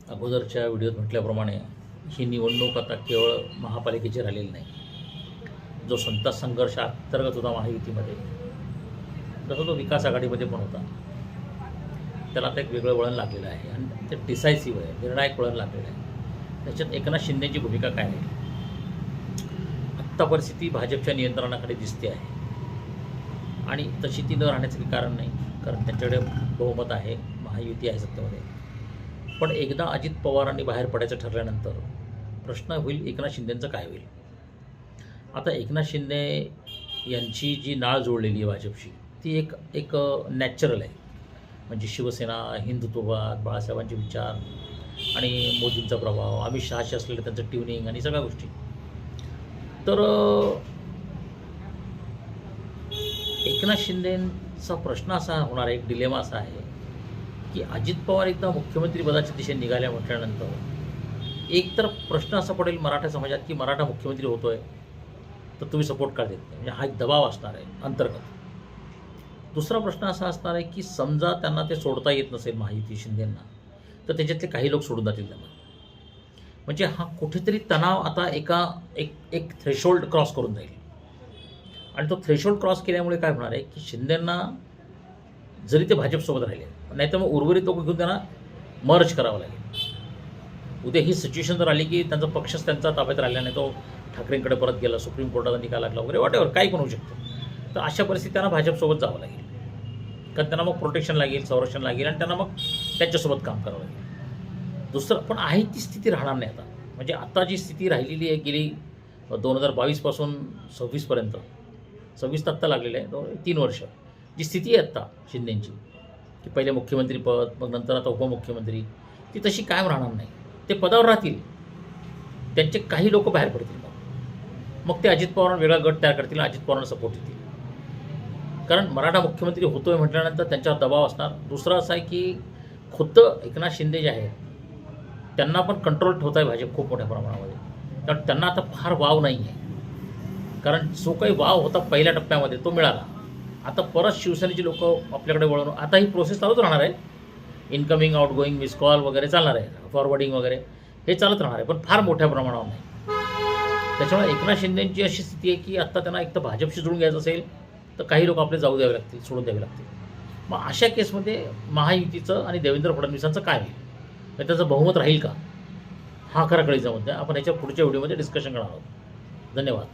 अगोदरच्या व्हिडिओत म्हटल्याप्रमाणे ही निवडणूक आता केवळ महापालिकेची राहिलेली नाही. जो संत संघर्ष अंतर्गत होता महायुतीमध्ये, तसा तो विकास आघाडीमध्ये पण होता. त्याला आता एक वेगळं वळण लागलेलं आहे आणि ते डिसायसिव्ह आहे, निर्णायक वळण लागलेलं आहे. त्याच्यात एकनाथ शिंदेची भूमिका काय आहे? आत्ता परिस्थिती भाजपच्या नियंत्रणाकडे दिसते आहे आणि तशी ती न राहण्याचं काही कारण नाही, कारण त्यांच्याकडे बहुमत आहे, महायुती आहे सत्तेमध्ये. पण एकदा अजित पवारांनी बाहेर पडायचं ठरल्यानंतर प्रश्न होईल एकनाथ शिंदेंचं काय होईल. आता एकनाथ शिंदे यांची जी नाळ जोडलेली आहे भाजपशी, ती एक नॅचरल आहे. म्हणजे शिवसेना, हिंदुत्ववाद, बाळासाहेबांचे विचार आणि मोदींचा प्रभाव, अमित शहाशी असलेलं त्यांचं ट्युनिंग आणि सगळ्या गोष्टी. तर एकनाथ शिंदेंचा प्रश्न असा होणार आहे, एक डिलेमा असा आहे की अजित पवार एकदा मुख्यमंत्रीपदाच्या दिशेने निघाल्या म्हटल्यानंतर एक तर प्रश्न असा पडेल मराठा समाजात की मराठा मुख्यमंत्री होतोय तर तुम्ही सपोर्ट का देत नाही, म्हणजे हा एक दबाव असणार आहे अंतर्गत. दुसरा प्रश्न असा असणार आहे की समजा त्यांना ते सोडता येत नसेल महायुती शिंदेंना, तर त्याच्यातले काही लोक सोडून जातील त्यांना. म्हणजे हा कुठेतरी तणाव आता एक थ्रेशोल्ड क्रॉस करून जाईल आणि तो थ्रेशोल्ड क्रॉस केल्यामुळे काय होणार आहे की शिंदेंना जरी ते भाजपसोबत राहिले, नाही तर मग उर्वरित लोक घेऊन त्यांना मर्ज करावं लागेल. उद्या ही सिच्युएशन जर आली की त्यांचा पक्षच त्यांचा ताब्यात राहिला नाही, तो ठाकरेंकडे परत गेला, सुप्रीम कोर्टाचा निकाल लागला वगैरे, वॉटेवर काही पण होऊ शकतं. तर अशा परिस्थितीत त्यांना भाजपसोबत जावं लागेल, कारण त्यांना मग प्रोटेक्शन लागेल, संरक्षण लागेल आणि त्यांना मग त्यांच्यासोबत काम करावं लागेल. दुसरं पण आहे ती स्थिती राहणार नाही आता. म्हणजे आता जी स्थिती राहिलेली आहे गेली 2022 26पर्यंत, 26 तर आत्ता लागलेलं आहे, 3 वर्ष जी स्थिती आहे आत्ता शिंदेंची, की पहिले मुख्यमंत्रीपद, मग नंतर आता उपमुख्यमंत्री, ती तशी कायम राहणार नाही. ते पदावर राहतील, त्यांचे काही लोक बाहेर पडतील, मग ते अजित पवारांना वेगळा गट तयार करतील, अजित पवारांना सपोर्ट देतील. कारण मराठा मुख्यमंत्री होतोय म्हटल्यानंतर त्यांच्यावर दबाव असणार. दुसरं असं आहे की खुद्द एकनाथ शिंदे जे आहेत त्यांना पण कंट्रोल ठेवत आहे भाजप खूप मोठ्या प्रमाणामध्ये, कारण त्यांना आता फार वाव नाही आहे. कारण जो काही वाव होता पहिल्या टप्प्यामध्ये तो मिळाला. आता परत शिवसेनेची लोक आपल्याकडे वळून, आता ही प्रोसेस चालूच राहणार आहे. इनकमिंग, आउटगोईंग, मिस कॉल वगैरे चालणार आहे, फॉरवर्डिंग वगैरे हे चालत राहणार आहे, पण फार मोठ्या प्रमाणावर नाही. त्याच्यामुळे एकनाथ शिंदेंची अशी स्थिती आहे की आत्ता त्यांना एक तर भाजपशी जुळून घ्यायचं असेल तर काही लोक आपले जाऊ द्यावे लागतील, सोडून द्यावे लागतील. मग अशा केसमध्ये महायुतीचं आणि देवेंद्र फडणवीसांचं काय होईल, म्हणजे त्याचं बहुमत राहील का, हा खरा कळीचा मुद्दा. आपण याच्या पुढच्या व्हिडिओमध्ये डिस्कशन करणार आहोत. धन्यवाद.